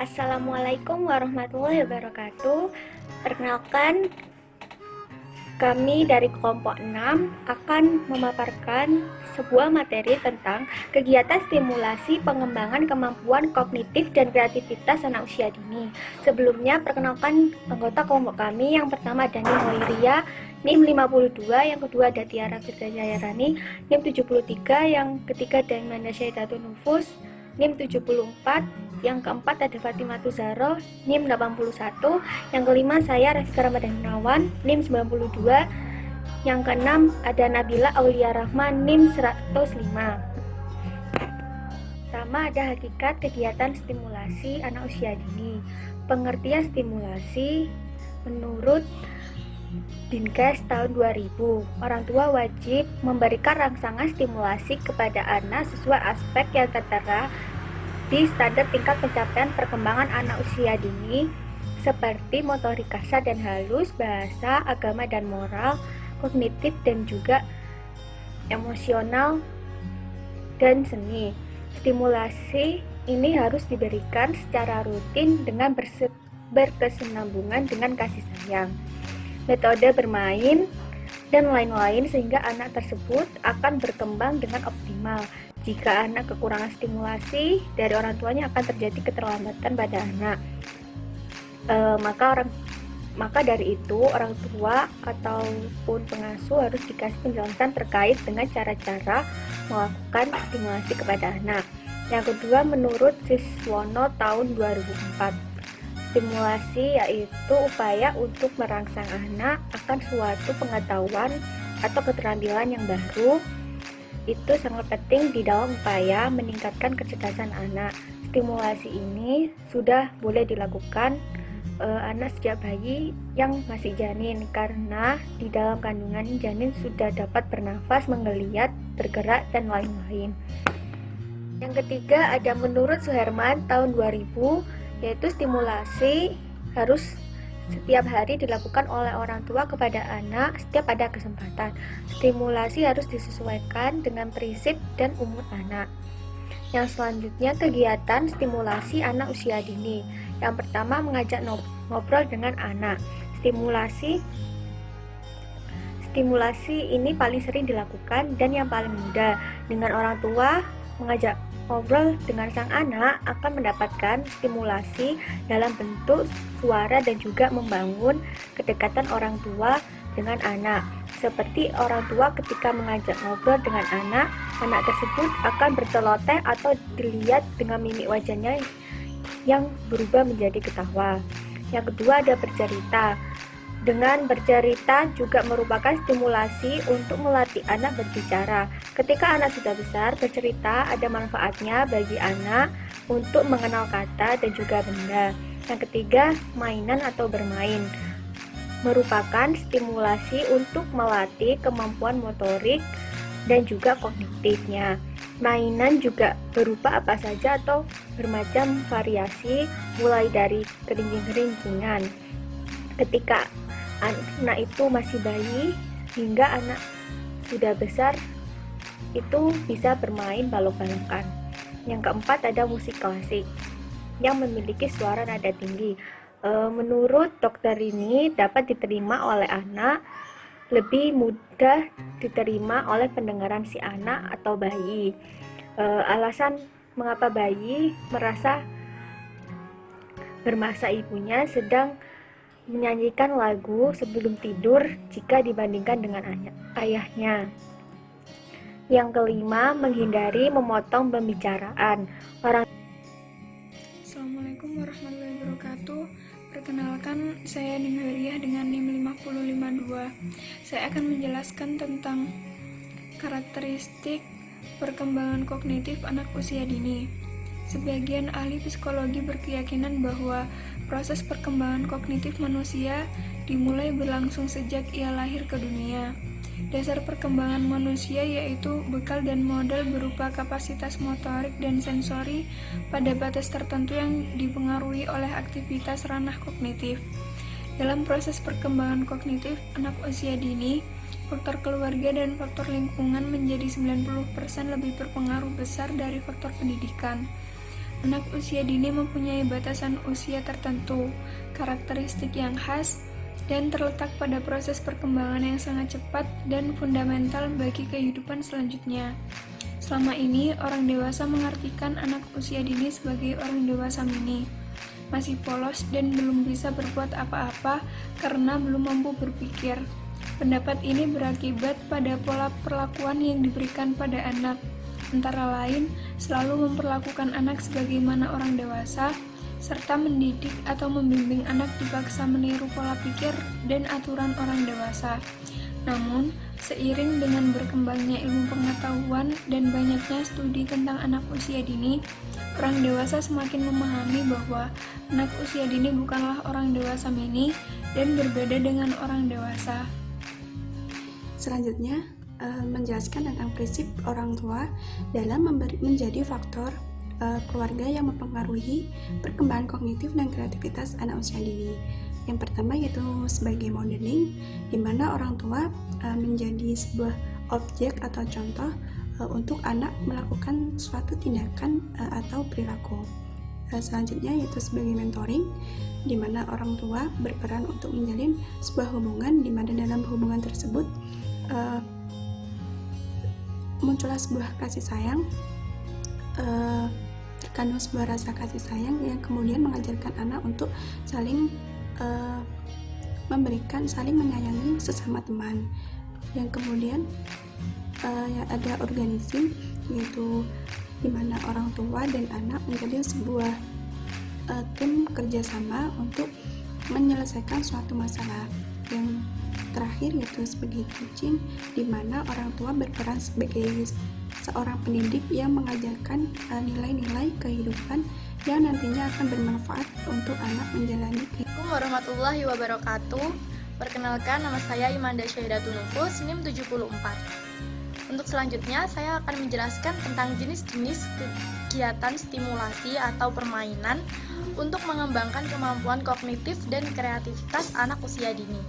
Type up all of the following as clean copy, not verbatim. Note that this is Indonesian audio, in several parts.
Assalamualaikum warahmatullahi wabarakatuh. Perkenalkan, kami dari kelompok 6 akan memaparkan sebuah materi tentang kegiatan stimulasi pengembangan kemampuan kognitif dan kreativitas anak usia dini. Sebelumnya, perkenalkan anggota kelompok kami. Yang pertama ada Nim Hoiria, NIM 52, yang kedua ada Tiara Firdayarani, NIM 73, yang ketiga ada Imanda Syaidatun Nufus, NIM 74, yang keempat ada Fatimah Tuzaro, NIM 81, yang kelima saya Rafika Ramadan Gunawan, NIM 92, yang keenam ada Nabila Aulia Rahman, NIM 105. Pertama ada hakikat kegiatan stimulasi anak usia dini. Pengertian stimulasi menurut Dinkes tahun 2000, orang tua wajib memberikan rangsangan stimulasi kepada anak sesuai aspek yang tertera di standar tingkat pencapaian perkembangan anak usia dini seperti motorik kasar dan halus, bahasa, agama dan moral, kognitif dan juga emosional dan seni. Stimulasi ini harus diberikan secara rutin dengan berkesinambungan dengan kasih sayang, metode bermain, dan lain-lain sehingga anak tersebut akan berkembang dengan optimal. Jika anak kekurangan stimulasi dari orang tuanya akan terjadi keterlambatan pada anak. Maka dari itu orang tua ataupun pengasuh harus dikasih penjelasan terkait dengan cara-cara melakukan stimulasi kepada anak. Yang kedua, menurut Siswono tahun 2004, stimulasi yaitu upaya untuk merangsang anak akan suatu pengetahuan atau keterampilan yang baru. Itu sangat penting di dalam upaya meningkatkan kecerdasan anak. Stimulasi ini sudah boleh dilakukan anak sejak bayi yang masih janin, karena di dalam kandungan janin sudah dapat bernafas, menggeliat, bergerak, dan lain-lain. Yang ketiga ada menurut Suherman tahun 2000, yaitu stimulasi harus setiap hari dilakukan oleh orang tua kepada anak setiap ada kesempatan. Stimulasi harus disesuaikan dengan prinsip dan umur anak. Yang selanjutnya kegiatan stimulasi anak usia dini. Yang pertama mengajak ngobrol dengan anak. Stimulasi ini paling sering dilakukan dan yang paling mudah. Dengan orang tua mengajak ngobrol dengan sang anak akan mendapatkan stimulasi dalam bentuk suara dan juga membangun kedekatan orang tua dengan anak. Seperti orang tua ketika mengajak ngobrol dengan anak tersebut akan berceloteh atau dilihat dengan mimik wajahnya yang berubah menjadi ketawa. Yang kedua ada bercerita. Dengan bercerita juga merupakan stimulasi untuk melatih anak berbicara. Ketika anak sudah besar, bercerita ada manfaatnya bagi anak untuk mengenal kata dan juga benda. Yang ketiga, mainan atau bermain. Merupakan stimulasi untuk melatih kemampuan motorik dan juga kognitifnya. Mainan juga berupa apa saja atau bermacam variasi, mulai dari kerincing-kerincingan. Ketika anak itu masih bayi hingga anak sudah besar itu bisa bermain balok-balokan. Yang keempat ada musik klasik yang memiliki suara nada tinggi. Menurut dokter ini dapat diterima oleh anak, lebih mudah diterima oleh pendengaran si anak atau bayi. Alasan mengapa bayi merasa bermasa ibunya sedang menyanyikan lagu sebelum tidur jika dibandingkan dengan ayahnya. Yang kelima, menghindari memotong pembicaraan. Assalamualaikum warahmatullahi wabarakatuh. Perkenalkan, saya Ning Hariah dengan NIM 50552. Saya akan menjelaskan tentang karakteristik perkembangan kognitif anak usia dini. Sebagian ahli psikologi berkeyakinan bahwa proses perkembangan kognitif manusia dimulai berlangsung sejak ia lahir ke dunia. Dasar perkembangan manusia yaitu bekal dan modal berupa kapasitas motorik dan sensori pada batas tertentu yang dipengaruhi oleh aktivitas ranah kognitif. Dalam proses perkembangan kognitif anak usia dini, faktor keluarga dan faktor lingkungan menjadi 90% lebih berpengaruh besar dari faktor pendidikan. Anak usia dini mempunyai batasan usia tertentu, karakteristik yang khas, dan terletak pada proses perkembangan yang sangat cepat dan fundamental bagi kehidupan selanjutnya. Selama ini, orang dewasa mengartikan anak usia dini sebagai orang dewasa mini, masih polos dan belum bisa berbuat apa-apa karena belum mampu berpikir. Pendapat ini berakibat pada pola perlakuan yang diberikan pada anak, antara lain selalu memperlakukan anak sebagaimana orang dewasa, serta mendidik atau membimbing anak dipaksa meniru pola pikir dan aturan orang dewasa. Namun, seiring dengan berkembangnya ilmu pengetahuan dan banyaknya studi tentang anak usia dini, orang dewasa semakin memahami bahwa anak usia dini bukanlah orang dewasa mini dan berbeda dengan orang dewasa. Selanjutnya, menjelaskan tentang prinsip orang tua dalam menjadi faktor keluarga yang mempengaruhi perkembangan kognitif dan kreativitas anak usia dini. Yang pertama yaitu sebagai modeling, di mana orang tua menjadi sebuah objek atau contoh untuk anak melakukan suatu tindakan atau perilaku. Selanjutnya yaitu sebagai mentoring, di mana orang tua berperan untuk menjalin sebuah hubungan, di mana dalam hubungan tersebut muncullah sebuah kasih sayang, terkandung sebuah rasa kasih sayang yang kemudian mengajarkan anak untuk saling saling menyayangi sesama teman. Yang kemudian ada organisasi, yaitu di mana orang tua dan anak menjadi sebuah tim kerjasama untuk menyelesaikan suatu masalah. Yang terakhir yaitu sebagai teaching, di mana orang tua berperan sebagai seorang pendidik yang mengajarkan nilai-nilai kehidupan yang nantinya akan bermanfaat untuk anak menjalani kehidupan. Assalamualaikum warahmatullahi wabarakatuh. Perkenalkan, nama saya Imanda Syahidatun Nufus, NIM 74. Untuk selanjutnya, saya akan menjelaskan tentang jenis-jenis kegiatan stimulasi atau permainan untuk mengembangkan kemampuan kognitif dan kreativitas anak usia dini.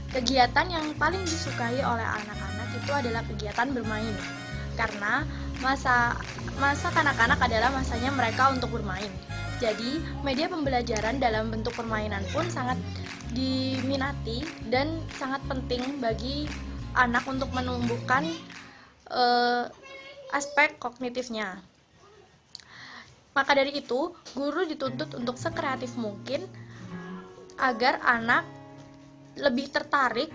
Kegiatan yang paling disukai oleh anak-anak itu adalah kegiatan bermain, karena masa kanak-kanak adalah masanya mereka untuk bermain. Jadi, media pembelajaran dalam bentuk permainan pun sangat diminati dan sangat penting bagi anak untuk menumbuhkan aspek kognitifnya. Maka dari itu, guru dituntut untuk sekreatif mungkin agar anak lebih tertarik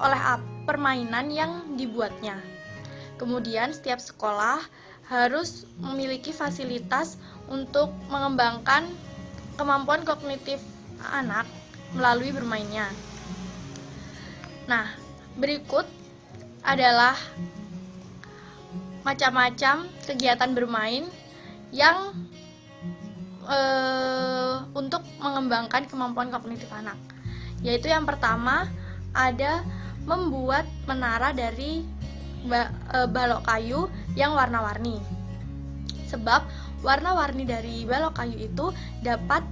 oleh permainan yang dibuatnya. Kemudian, setiap sekolah harus memiliki fasilitas untuk mengembangkan kemampuan kognitif anak melalui bermainnya. Nah, berikut adalah macam-macam kegiatan bermain yang untuk mengembangkan kemampuan kognitif anak. Yaitu yang pertama ada membuat menara dari balok kayu yang warna-warni. Sebab warna-warni dari balok kayu itu dapat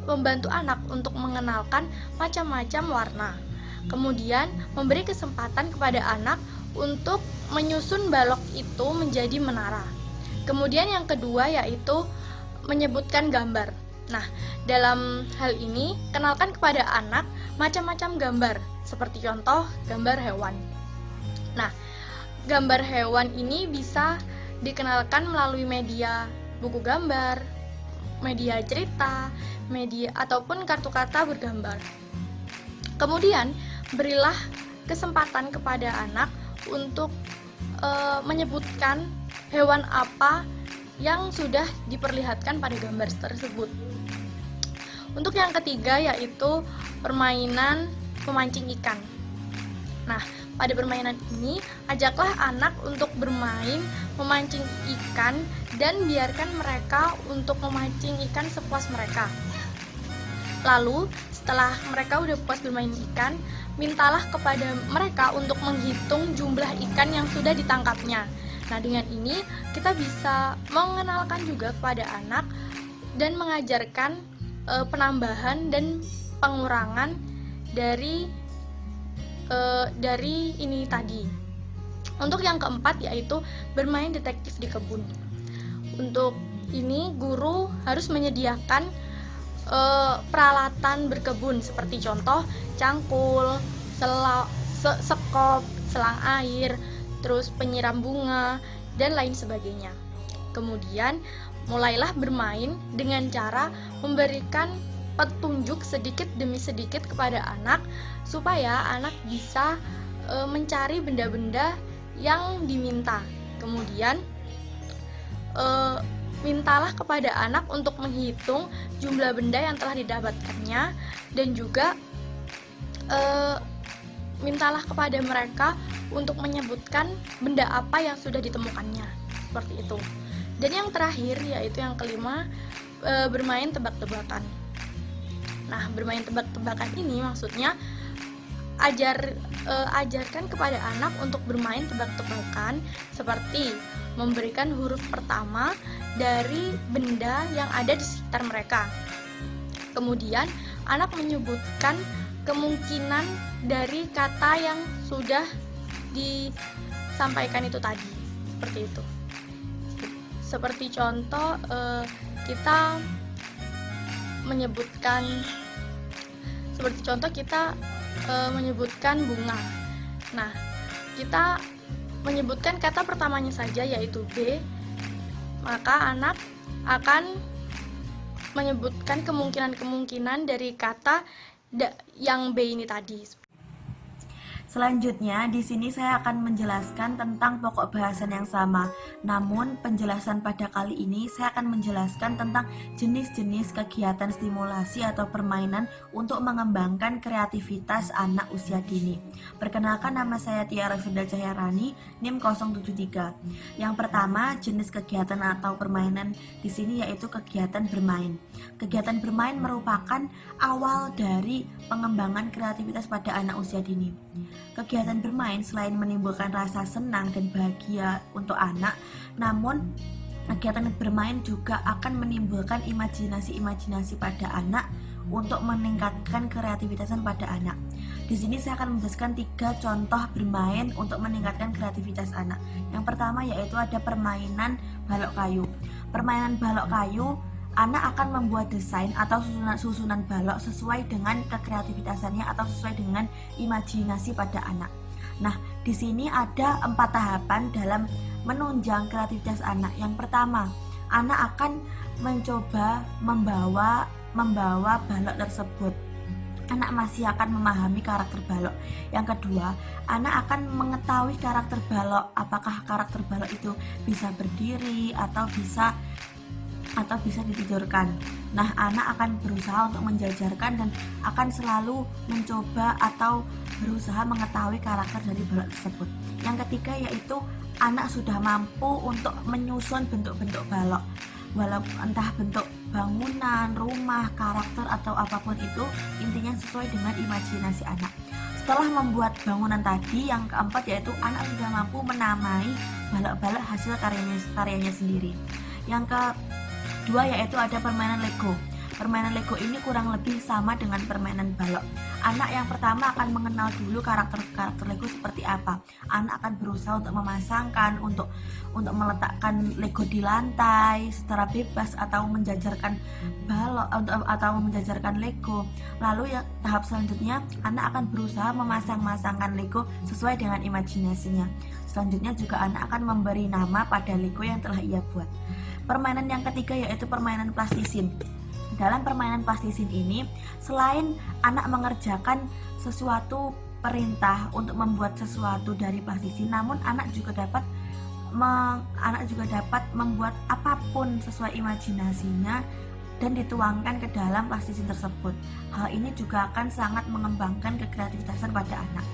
membantu anak untuk mengenalkan macam-macam warna. Kemudian memberi kesempatan kepada anak untuk menyusun balok itu menjadi menara. Kemudian yang kedua yaitu menyebutkan gambar. Nah, dalam hal ini kenalkan kepada anak macam-macam gambar, seperti contoh gambar hewan. Nah, gambar hewan ini bisa dikenalkan melalui media buku gambar, media cerita, media ataupun kartu kata bergambar. Kemudian, berilah kesempatan kepada anak untuk menyebutkan hewan apa yang sudah diperlihatkan pada gambar tersebut. Untuk yang ketiga yaitu permainan memancing ikan. Nah, pada permainan ini ajaklah anak untuk bermain memancing ikan dan biarkan mereka untuk memancing ikan sepuas mereka. Lalu, setelah mereka udah puas bermain ikan, mintalah kepada mereka untuk menghitung jumlah ikan yang sudah ditangkapnya. Nah, dengan ini kita bisa mengenalkan juga kepada anak dan mengajarkan penambahan dan pengurangan dari ini tadi. Untuk yang keempat yaitu bermain detektif di kebun. Untuk ini guru harus menyediakan peralatan berkebun seperti contoh cangkul, sekop, selang air, terus penyiram bunga, dan lain sebagainya. Kemudian mulailah bermain dengan cara memberikan petunjuk sedikit demi sedikit kepada anak supaya anak bisa mencari benda-benda yang diminta. Kemudian mintalah kepada anak untuk menghitung jumlah benda yang telah didapatkannya, dan juga mintalah kepada mereka untuk menyebutkan benda apa yang sudah ditemukannya, seperti itu. Dan yang terakhir, yaitu yang kelima, bermain tebak-tebakan. Nah, bermain tebak-tebakan ini maksudnya ajarkan kepada anak untuk bermain tebak-tebakan, seperti memberikan huruf pertama dari benda yang ada di sekitar mereka. Kemudian anak menyebutkan kemungkinan dari kata yang sudah disampaikan itu tadi, seperti itu. Seperti contoh, kita menyebutkan bunga. Nah, kita menyebutkan kata pertamanya saja, yaitu B, maka anak akan menyebutkan kemungkinan-kemungkinan dari kata yang B ini tadi. Selanjutnya, di sini saya akan menjelaskan tentang pokok bahasan yang sama. Namun, penjelasan pada kali ini saya akan menjelaskan tentang jenis-jenis kegiatan stimulasi atau permainan untuk mengembangkan kreativitas anak usia dini. Perkenalkan, nama saya Tiara Firda Cahyarani, NIM 073. Yang pertama, jenis kegiatan atau permainan di sini yaitu kegiatan bermain. Kegiatan bermain merupakan awal dari pengembangan kreativitas pada anak usia dini. Kegiatan bermain selain menimbulkan rasa senang dan bahagia untuk anak, namun kegiatan bermain juga akan menimbulkan imajinasi-imajinasi pada anak untuk meningkatkan kreativitasan pada anak. Di sini saya akan menjelaskan 3 contoh bermain untuk meningkatkan kreativitas anak. Yang pertama yaitu ada permainan balok kayu. Permainan balok kayu, anak akan membuat desain atau susunan balok sesuai dengan kekreativitasannya atau sesuai dengan imajinasi pada anak. Nah, di sini ada 4 tahapan dalam menunjang kreativitas anak. Yang pertama, anak akan mencoba membawa balok tersebut. Anak masih akan memahami karakter balok. Yang kedua, anak akan mengetahui karakter balok. Apakah karakter balok itu bisa berdiri atau bisa ditidurkan. Nah, anak akan berusaha untuk menjajarkan dan akan selalu mencoba atau berusaha mengetahui karakter dari balok tersebut. Yang ketiga yaitu anak sudah mampu untuk menyusun bentuk-bentuk balok. Walaupun entah bentuk bangunan, rumah, karakter atau apapun itu, intinya sesuai dengan imajinasi anak. Setelah membuat bangunan tadi, yang keempat yaitu anak sudah mampu menamai balok-balok hasil karyanya sendiri. Yang kedua yaitu ada permainan Lego. Permainan Lego ini kurang lebih sama dengan permainan balok. Anak yang pertama akan mengenal dulu karakter Lego seperti apa. Anak akan berusaha untuk memasangkan, untuk meletakkan Lego di lantai secara bebas atau menjajarkan balok atau menjajarkan Lego. Lalu yang tahap selanjutnya, anak akan berusaha memasang-masangkan Lego sesuai dengan imajinasinya. Selanjutnya juga anak akan memberi nama pada Lego yang telah ia buat. Permainan yang ketiga yaitu permainan plastisin. Dalam permainan plastisin ini, selain anak mengerjakan sesuatu perintah untuk membuat sesuatu dari plastisin, namun anak juga dapat membuat apapun sesuai imajinasinya dan dituangkan ke dalam plastisin tersebut. Hal ini juga akan sangat mengembangkan kekreativitasan pada anak.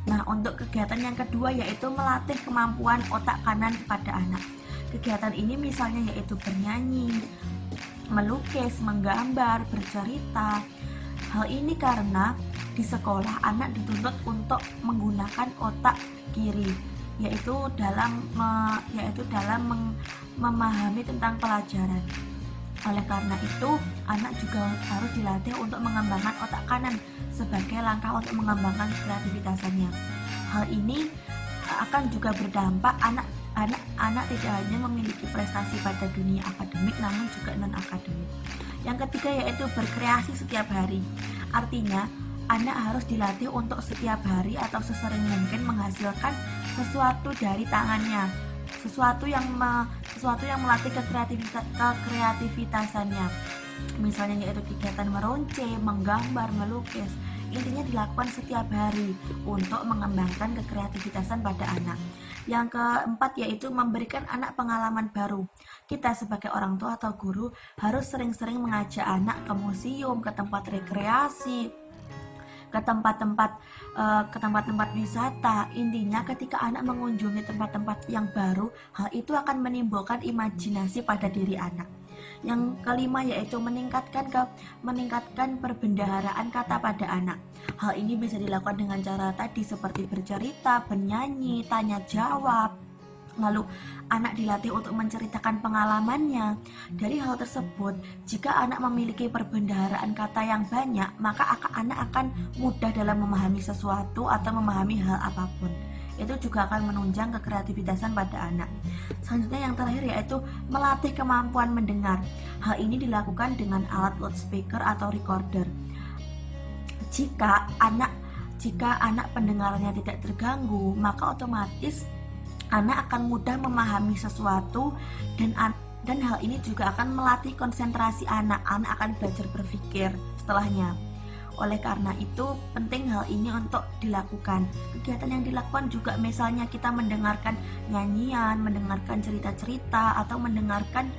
Nah, untuk kegiatan yang kedua yaitu melatih kemampuan otak kanan pada anak. Kegiatan ini misalnya yaitu bernyanyi, melukis, menggambar, bercerita. Hal ini karena di sekolah anak dituntut untuk menggunakan otak kiri, yaitu dalam memahami tentang pelajaran. Oleh karena itu, anak juga harus dilatih untuk mengembangkan otak kanan sebagai langkah untuk mengembangkan kreativitasannya. Hal ini akan juga berdampak anak anak tidak hanya memiliki prestasi pada dunia akademik namun juga non-akademik. Yang ketiga yaitu berkreasi setiap hari. Artinya, anak harus dilatih untuk setiap hari atau sesering mungkin menghasilkan sesuatu dari tangannya, sesuatu yang melatih kekreativitasannya. Misalnya yaitu kegiatan meruncing, menggambar, melukis. Intinya dilakukan setiap hari untuk mengembangkan kekreativitasan pada anak. Yang keempat yaitu memberikan anak pengalaman baru. Kita sebagai orang tua atau guru harus sering-sering mengajak anak ke museum, ke tempat rekreasi, ke tempat-tempat wisata. Intinya ketika anak mengunjungi tempat-tempat yang baru, hal itu akan menimbulkan imajinasi pada diri anak. Yang kelima yaitu meningkatkan perbendaharaan kata pada anak. Hal ini bisa dilakukan dengan cara tadi seperti bercerita, bernyanyi, tanya jawab. Lalu anak dilatih untuk menceritakan pengalamannya. Dari hal tersebut, jika anak memiliki perbendaharaan kata yang banyak, maka anak akan mudah dalam memahami sesuatu atau memahami hal apapun. Itu juga akan menunjang kekreativitasan pada anak. Selanjutnya yang terakhir yaitu melatih kemampuan mendengar. Hal ini dilakukan dengan alat loudspeaker atau recorder. Jika anak pendengarannya tidak terganggu, maka otomatis anak akan mudah memahami sesuatu dan hal ini juga akan melatih konsentrasi anak akan belajar berpikir setelahnya. Oleh karena itu penting hal ini untuk dilakukan. Kegiatan yang dilakukan juga misalnya kita mendengarkan nyanyian, mendengarkan cerita-cerita, atau mendengarkan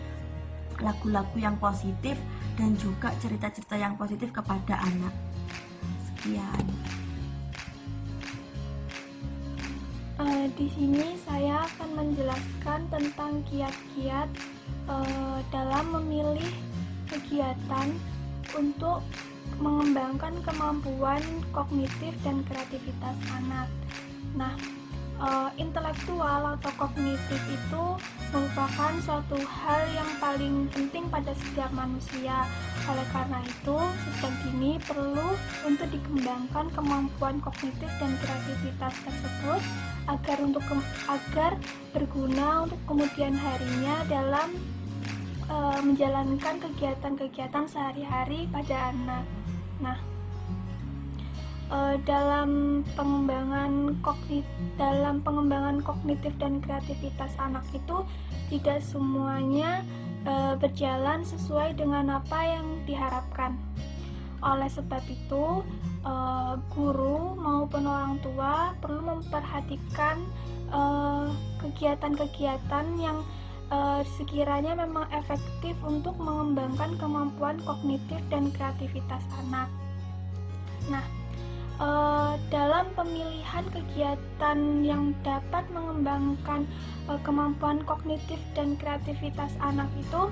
lagu-lagu yang positif dan juga cerita-cerita yang positif kepada anak. Sekian. Di sini saya akan menjelaskan tentang kiat-kiat dalam memilih kegiatan untuk mengembangkan kemampuan kognitif dan kreativitas anak. Nah, intelektual atau kognitif itu merupakan suatu hal yang paling penting pada setiap manusia. Oleh karena itu, sejak dini perlu untuk dikembangkan kemampuan kognitif dan kreativitas tersebut agar berguna untuk kemudian harinya dalam menjalankan kegiatan-kegiatan sehari-hari pada anak. Nah, dalam pengembangan kognitif dan kreativitas anak itu tidak semuanya berjalan sesuai dengan apa yang diharapkan. Oleh sebab itu, guru maupun orang tua perlu memperhatikan kegiatan-kegiatan yang sekiranya memang efektif untuk mengembangkan kemampuan kognitif dan kreativitas anak. Nah, dalam pemilihan kegiatan yang dapat mengembangkan kemampuan kognitif dan kreativitas anak itu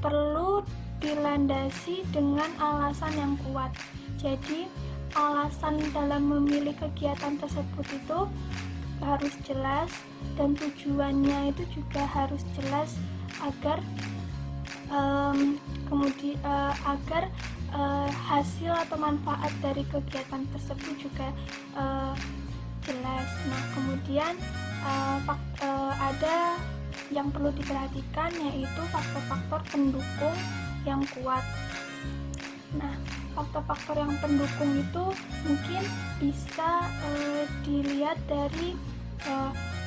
perlu dilandasi dengan alasan yang kuat. Jadi, alasan dalam memilih kegiatan tersebut itu harus jelas dan tujuannya itu juga harus jelas agar hasil atau manfaat dari kegiatan tersebut juga jelas. Nah, kemudian ada yang perlu diperhatikan yaitu faktor-faktor pendukung yang kuat. Nah, faktor-faktor yang pendukung itu mungkin bisa dilihat dari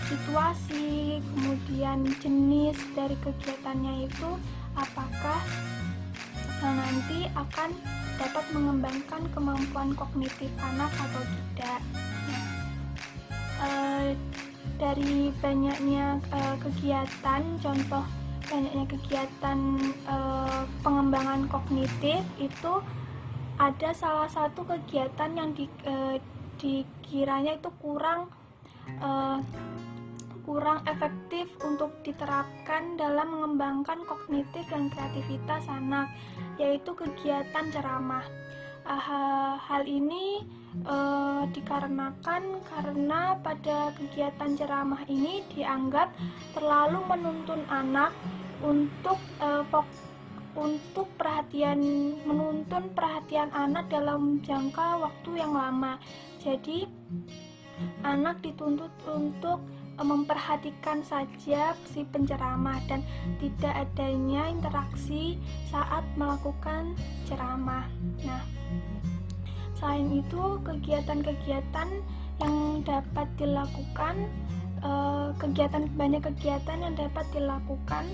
situasi, kemudian jenis dari kegiatannya itu apakah nanti akan dapat mengembangkan kemampuan kognitif anak atau tidak. Dari banyaknya kegiatan, contoh banyaknya kegiatan pengembangan kognitif itu ada salah satu kegiatan yang dikiranya itu kurang efektif untuk diterapkan dalam mengembangkan kognitif dan kreativitas anak, yaitu kegiatan ceramah. Hal ini dikarenakan karena pada kegiatan ceramah ini dianggap terlalu menuntun anak untuk menuntun perhatian anak dalam jangka waktu yang lama. Jadi anak dituntut untuk memperhatikan saja si penceramah dan tidak adanya interaksi saat melakukan ceramah. Nah, selain itu kegiatan-kegiatan yang dapat dilakukan, banyak kegiatan yang dapat dilakukan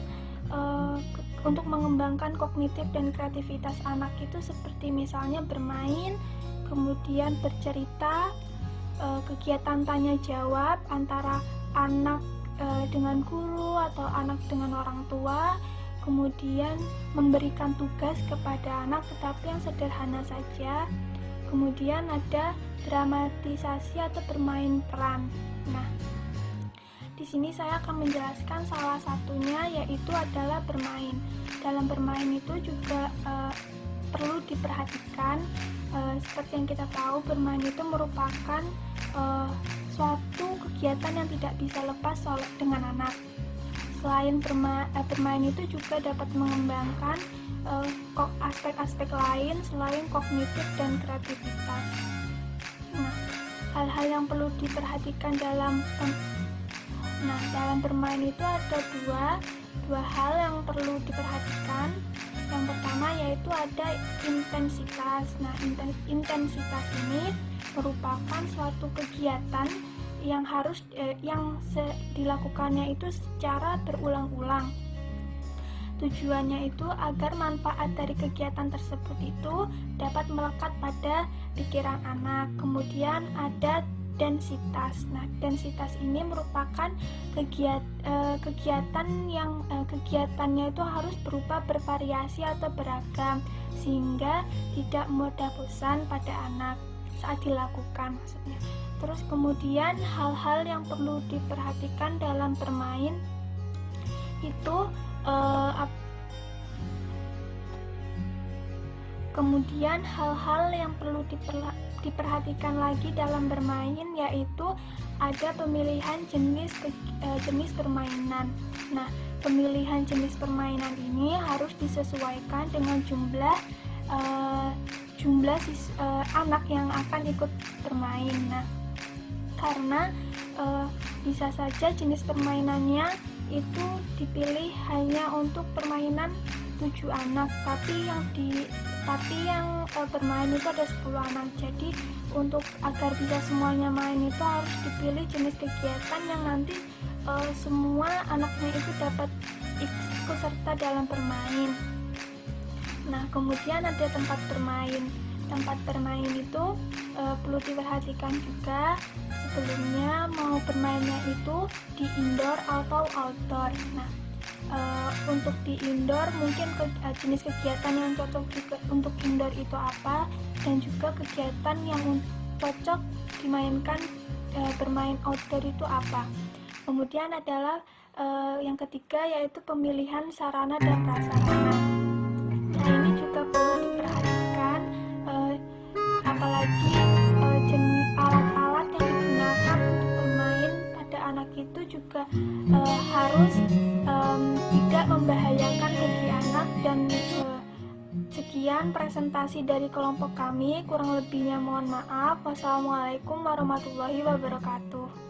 untuk mengembangkan kognitif dan kreativitas anak itu seperti misalnya bermain, kemudian bercerita, kegiatan tanya jawab antara anak dengan guru atau anak dengan orang tua, kemudian memberikan tugas kepada anak tetapi yang sederhana saja, kemudian ada dramatisasi atau bermain peran. Nah, di sini saya akan menjelaskan salah satunya, yaitu adalah bermain. Dalam bermain itu juga perlu diperhatikan, seperti yang kita tahu, bermain itu merupakan suatu kegiatan yang tidak bisa lepas dengan anak. Selain bermain itu juga dapat mengembangkan aspek-aspek lain selain kognitif dan kreativitas. Nah, hal-hal yang perlu diperhatikan dalam bermain itu ada dua hal yang perlu diperhatikan. Yang pertama yaitu ada intensitas. Nah, intensitas ini merupakan suatu kegiatan yang harus dilakukannya itu secara berulang-ulang. Tujuannya itu agar manfaat dari kegiatan tersebut itu dapat melekat pada pikiran anak. Kemudian ada densitas. Nah, densitas ini merupakan kegiatan yang kegiatannya itu harus berupa bervariasi atau beragam sehingga tidak mudah bosan pada anak saat dilakukan maksudnya. Terus kemudian hal-hal yang perlu diperhatikan dalam bermain itu kemudian hal-hal yang perlu diperhatikan lagi dalam bermain yaitu ada pemilihan jenis permainan. Nah, pemilihan jenis permainan ini harus disesuaikan dengan jumlah anak yang akan ikut bermain. Nah, karena bisa saja jenis permainannya itu dipilih hanya untuk permainan 7 anak, tapi yang bermain itu ada 10 anak. Jadi untuk agar bisa semuanya main itu harus dipilih jenis kegiatan yang nanti semua anaknya itu dapat ikut serta dalam bermain. Nah, kemudian ada tempat bermain. Tempat bermain itu perlu diperhatikan juga. Sebelumnya mau bermainnya itu di indoor atau outdoor. Nah, untuk di indoor mungkin jenis kegiatan yang cocok juga untuk indoor itu apa, dan juga kegiatan yang cocok dimainkan bermain outdoor itu apa. Kemudian adalah yang ketiga yaitu pemilihan sarana dan prasarana. Nah, ini juga perlu diperhatikan, apalagi alat-alat yang digunakan untuk bermain pada anak itu juga harus tidak membahayakan bagi anak. Dan sekian presentasi dari kelompok kami, kurang lebihnya mohon maaf. Wassalamualaikum warahmatullahi wabarakatuh.